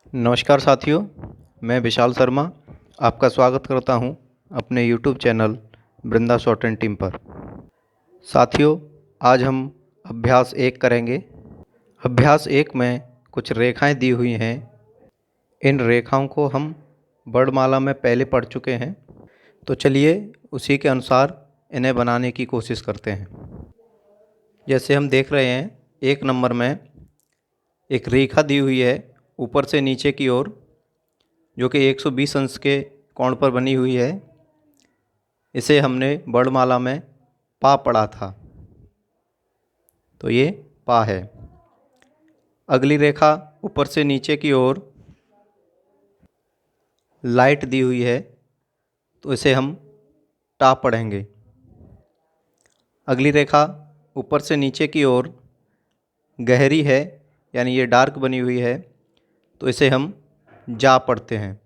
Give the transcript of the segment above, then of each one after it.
नमस्कार साथियों, मैं विशाल शर्मा आपका स्वागत करता हूं अपने YouTube channel Vrinda short and team पर। साथियों, आज हम अभ्यास 1 करेंगे। अभ्यास 1 में कुछ रेखाएं दी हुई हैं। इन रेखाओं को हम वर्णमाला में पहले पढ़ चुके हैं, तो चलिए उसी के अनुसार इन्हें बनाने की कोशिश करते हैं। जैसे हम देख रहे हैं, 1 नंबर में एक रेखा दी हुई है ऊपर से नीचे की ओर, जो कि 120 अंश के कोण पर बनी हुई है। इसे हमने वर्णमाला में पा पढ़ा था, तो ये पा है। अगली रेखा ऊपर से नीचे की ओर लाइट दी हुई है, तो इसे हम टा पढ़ेंगे। अगली रेखा ऊपर से नीचे की ओर गहरी है, यानी ये डार्क बनी हुई है, तो इसे हम जा पढ़ते हैं।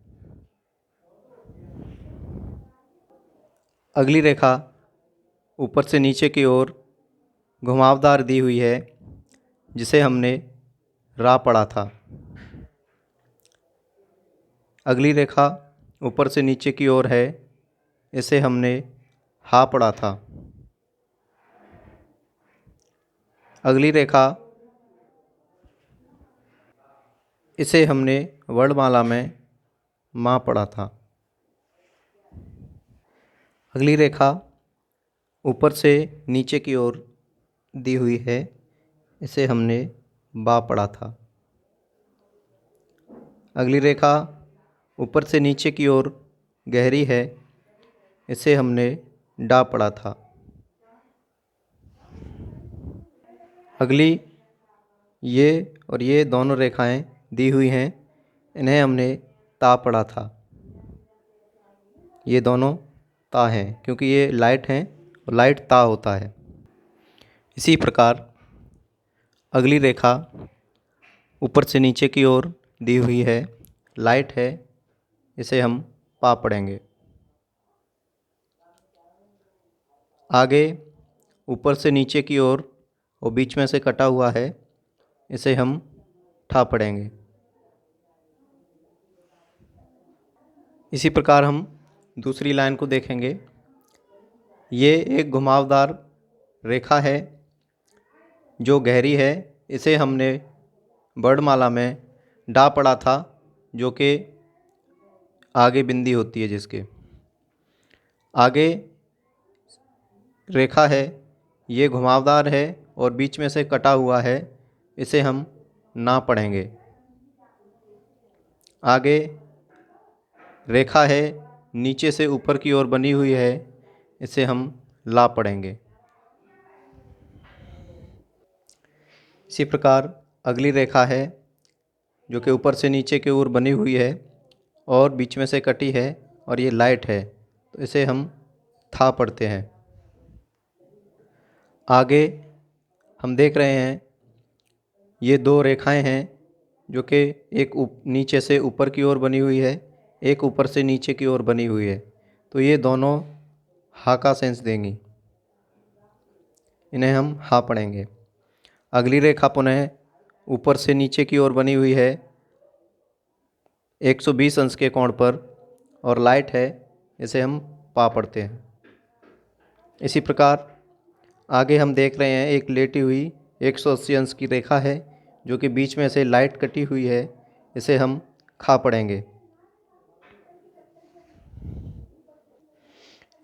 अगली रेखा ऊपर से नीचे की ओर घुमावदार दी हुई है, जिसे हमने रा पढ़ा था। अगली रेखा ऊपर से नीचे की ओर है, इसे हमने हा पढ़ा था। अगली रेखा, इसे हमने वर्णमाला में माँ पढ़ा था। अगली रेखा ऊपर से नीचे की ओर दी हुई है, इसे हमने बा पढ़ा था। अगली रेखा ऊपर से नीचे की ओर गहरी है, इसे हमने डा पढ़ा था। अगली ये और ये दोनों रेखाएं दी हुई हैं, इन्हें हमने ता पढ़ा था। ये दोनों ता हैं क्योंकि ये लाइट हैं और लाइट ता होता है। इसी प्रकार अगली रेखा ऊपर से नीचे की ओर दी हुई है, लाइट है, इसे हम पा पढ़ेंगे। आगे ऊपर से नीचे की ओर और बीच में से कटा हुआ है, इसे हम ठा पढ़ेंगे। इसी प्रकार हम दूसरी लाइन को देखेंगे। ये एक घुमावदार रेखा है जो गहरी है, इसे हमने वर्णमाला में डा पढ़ा था, जो कि आगे बिंदी होती है जिसके आगे रेखा है, ये घुमावदार है और बीच में से कटा हुआ है, इसे हम ना पढ़ेंगे। आगे रेखा है, नीचे से ऊपर की ओर बनी हुई है, इसे हम ला पढ़ेंगे। इसी प्रकार अगली रेखा है जो कि ऊपर से नीचे की ओर बनी हुई है और बीच में से कटी है और ये लाइट है, तो इसे हम था पढ़ते हैं। आगे हम देख रहे हैं ये दो रेखाएं हैं जो कि एक नीचे से ऊपर की ओर बनी हुई है, एक ऊपर से नीचे की ओर बनी हुई है, तो ये दोनों हा का सेंस देंगी, इन्हें हम हा पढ़ेंगे। अगली रेखा पुनः ऊपर से नीचे की ओर बनी हुई है 120 अंश के कोण पर और लाइट है, इसे हम पा पढ़ते हैं। इसी प्रकार आगे हम देख रहे हैं एक लेटी हुई 180 अंश की रेखा है जो कि बीच में से लाइट कटी हुई है, इसे हम खा पढ़ेंगे।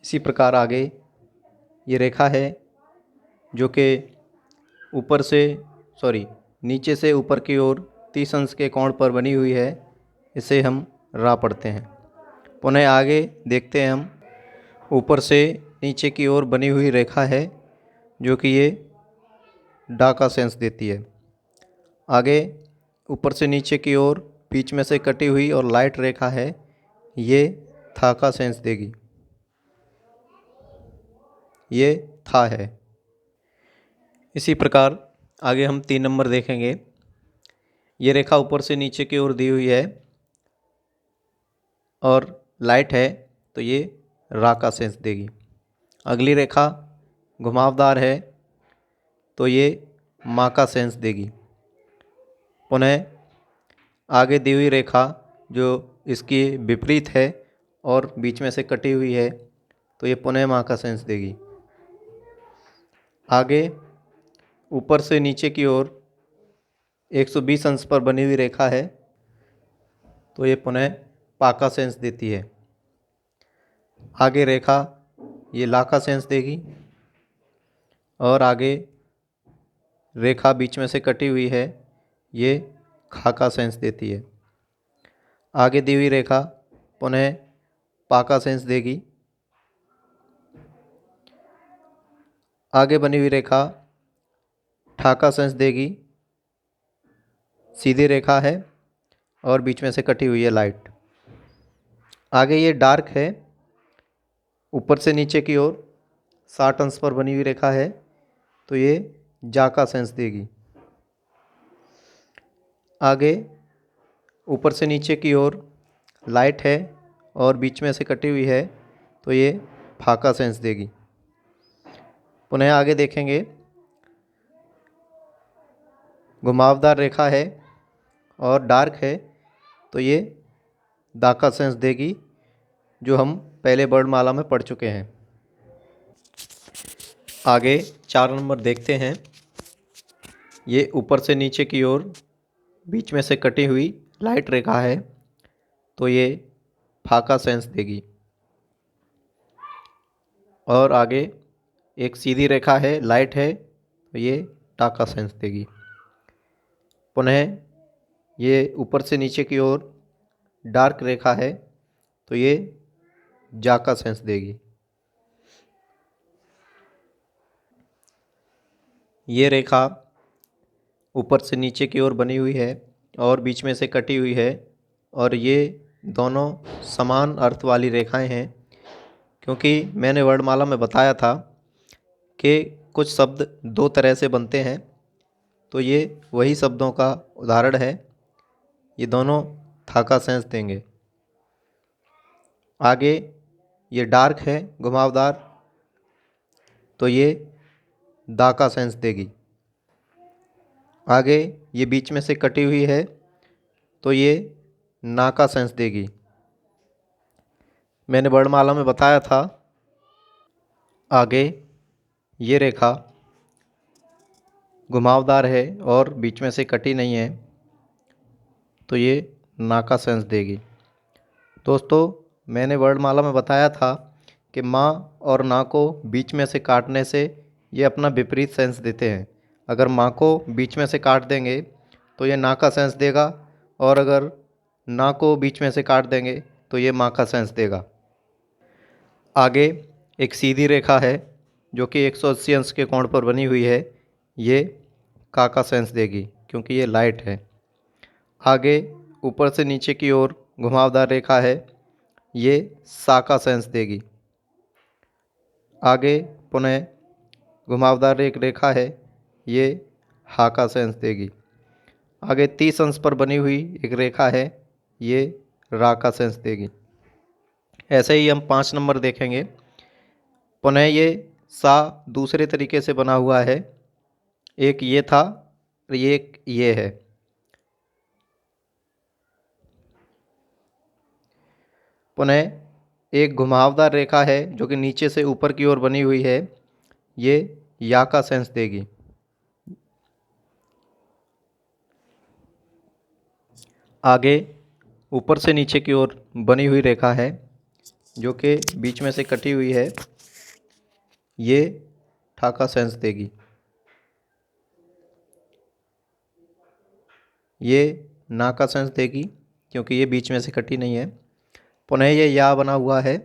इसी प्रकार आगे ये रेखा है जो कि नीचे से ऊपर की ओर 30 अंश के कोण पर बनी हुई है, इसे हम रा पढ़ते हैं। पुनः आगे देखते हैं हम ऊपर से नीचे की ओर बनी हुई रेखा है जो कि ये डा का सेंस देती है। आगे ऊपर से नीचे की ओर बीच में से कटी हुई और लाइट रेखा है, ये था का सेंस देगी, ये था है। इसी प्रकार आगे हम 3 नंबर देखेंगे। ये रेखा ऊपर से नीचे की ओर दी हुई है और लाइट है, तो ये रा का सेंस देगी। अगली रेखा घुमावदार है, तो ये माँ का सेंस देगी। पुनः आगे दी हुई रेखा जो इसकी विपरीत है और बीच में से कटी हुई है तो ये पुनः माँ का सेंस देगी। आगे ऊपर से नीचे की ओर 120 अंश पर बनी हुई रेखा है तो ये पुनः पा का सेंस देती है। आगे रेखा ये ला का सेंस देगी और आगे रेखा बीच में से कटी हुई है ये खा का सेंस देती है। आगे दी हुई रेखा पुनः पा का सेंस देगी। आगे बनी हुई रेखा ठा का सेंस देगी, सीधी रेखा है और बीच में से कटी हुई है लाइट। आगे ये डार्क है, ऊपर से नीचे की ओर 60 अंश पर बनी हुई रेखा है तो ये जा का सेंस देगी। आगे ऊपर से नीचे की ओर लाइट है और बीच में से कटी हुई है तो ये फा का सेंस देगी। पुनः आगे देखेंगे, घुमावदार रेखा है और डार्क है तो ये दा का सेंस देगी, जो हम पहले वर्णमाला में पढ़ चुके हैं। आगे 4 नंबर देखते हैं। ये ऊपर से नीचे की ओर बीच में से कटी हुई लाइट रेखा है तो ये फा का सेंस देगी। और आगे एक सीधी रेखा है, लाइट है तो ये टा का सेंस देगी। पुनः ये ऊपर से नीचे की ओर डार्क रेखा है तो ये जा का सेंस देगी। ये रेखा ऊपर से नीचे की ओर बनी हुई है और बीच में से कटी हुई है और ये दोनों समान अर्थ वाली रेखाएं हैं, क्योंकि मैंने वर्णमाला में बताया था कि कुछ शब्द 2 तरह से बनते हैं, तो ये वही शब्दों का उदाहरण है। ये दोनों था का सेंस देंगे। आगे ये डार्क है, घुमावदार, तो ये दा का सेंस देगी। आगे ये बीच में से कटी हुई है तो ये ना का सेंस देगी। मैंने वर्णमाला में बताया था। आगे ये रेखा घुमावदार है और बीच में से कटी नहीं है तो ये ना का सेंस देगी। दोस्तों, मैंने वर्णमाला में बताया था कि माँ और ना को बीच में से काटने से ये अपना विपरीत सेंस देते हैं। अगर माँ को बीच में से काट देंगे तो ये ना का सेंस देगा और अगर ना को बीच में से काट देंगे तो ये माँ का सेंस देगा। आगे एक सीधी रेखा है जो कि 180 अंश के कोण पर बनी हुई है, ये का सेंस देगी क्योंकि ये लाइट है। आगे ऊपर से नीचे की ओर घुमावदार रेखा है, ये सा का सेंस देगी। आगे पुनः घुमावदार एक रेखा है, ये हा का सेंस देगी। आगे 30 अंश पर बनी हुई एक रेखा है, ये रा का सेंस देगी। ऐसे ही हम 5 नंबर देखेंगे। पुनः ये सा दूसरे तरीके से बना हुआ है, एक ये था और ये है। पुनः एक घुमावदार रेखा है जो कि नीचे से ऊपर की ओर बनी हुई है, ये या का सेंस देगी। आगे ऊपर से नीचे की ओर बनी हुई रेखा है जो कि बीच में से कटी हुई है, ये ठा का सेंस देगी। ये ना का सेंस देगी क्योंकि ये बीच में से कटी नहीं है। पुनः ये या बना हुआ है,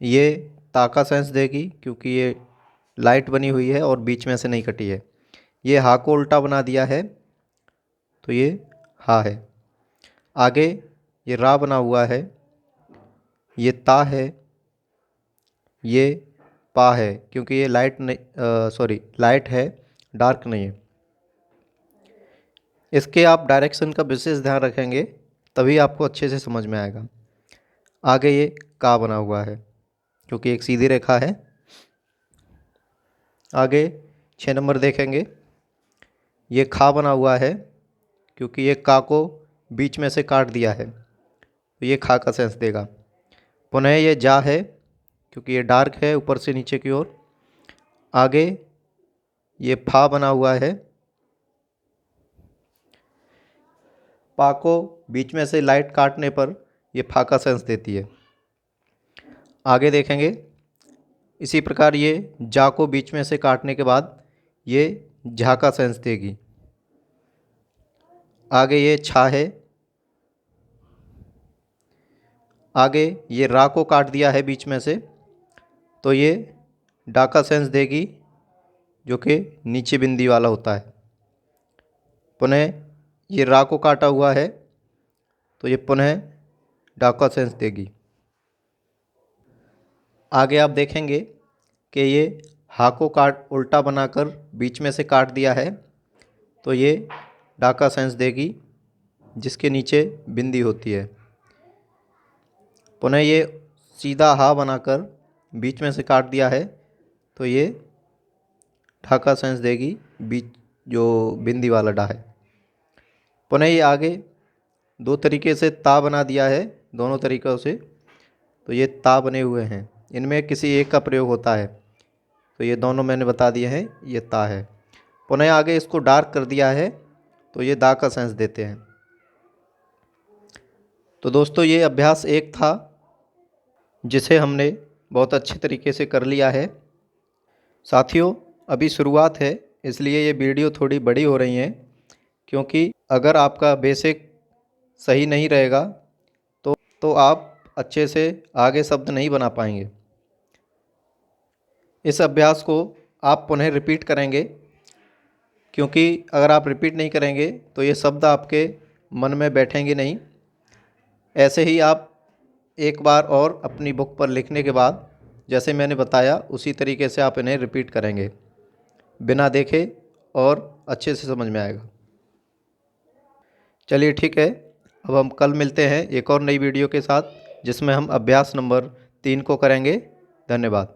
ये ता का सेंस देगी क्योंकि ये लाइट बनी हुई है और बीच में से नहीं कटी है। ये हा को उल्टा बना दिया है तो ये हा है। आगे ये रा बना हुआ है, ये ता है, ये पा है क्योंकि ये लाइट है, डार्क नहीं है। इसके आप डायरेक्शन का विशेष ध्यान रखेंगे तभी आपको अच्छे से समझ में आएगा। आगे ये का बना हुआ है क्योंकि एक सीधी रेखा है। आगे 6 नंबर देखेंगे। ये खा बना हुआ है क्योंकि ये का को बीच में से काट दिया है, तो ये खा का सेंस देगा। पुनः ये जा है क्योंकि ये डार्क है ऊपर से नीचे की ओर। आगे ये फा बना हुआ है, पा को बीच में से लाइट काटने पर ये फा का सेंस देती है। आगे देखेंगे इसी प्रकार ये जा को बीच में से काटने के बाद ये झा का सेंस देगी। आगे ये छा है, आगे ये रा को काट दिया है बीच में से, तो ये डा का सेंस देगी जो कि नीचे बिंदी वाला होता है। पुनः ये रा को काटा हुआ है तो ये पुनः डा का सेंस देगी। आगे आप देखेंगे कि ये हा को काट उल्टा बनाकर बीच में से काट दिया है, तो ये डा का सेंस देगी जिसके नीचे बिंदी होती है। पुनः ये सीधा हा बनाकर बीच में से काट दिया है, तो ये ढा का सेंस देगी बीच जो बिंदी वाला डा है। पुनः ये आगे दो तरीके से ता बना दिया है, दोनों तरीक़ों से, तो ये ता बने हुए हैं। इनमें किसी एक का प्रयोग होता है, तो ये दोनों मैंने बता दिए हैं, ये ता है। पुनः आगे इसको डार्क कर दिया है तो ये दा का सेंस देते हैं। तो दोस्तों ये अभ्यास एक था जिसे हमने बहुत अच्छे तरीके से कर लिया है। साथियों अभी शुरुआत है इसलिए ये वीडियो थोड़ी बड़ी हो रही है, क्योंकि अगर आपका बेसिक सही नहीं रहेगा तो आप अच्छे से आगे शब्द नहीं बना पाएंगे। इस अभ्यास को आप पुनः रिपीट करेंगे, क्योंकि अगर आप रिपीट नहीं करेंगे तो ये शब्द आपके मन में बैठेंगे नहीं। ऐसे ही आप एक बार और अपनी बुक पर लिखने के बाद जैसे मैंने बताया उसी तरीके से आप इन्हें रिपीट करेंगे, बिना देखे, और अच्छे से समझ में आएगा। चलिए ठीक है, अब हम कल मिलते हैं एक और नई वीडियो के साथ जिसमें हम अभ्यास नंबर 3 को करेंगे। धन्यवाद।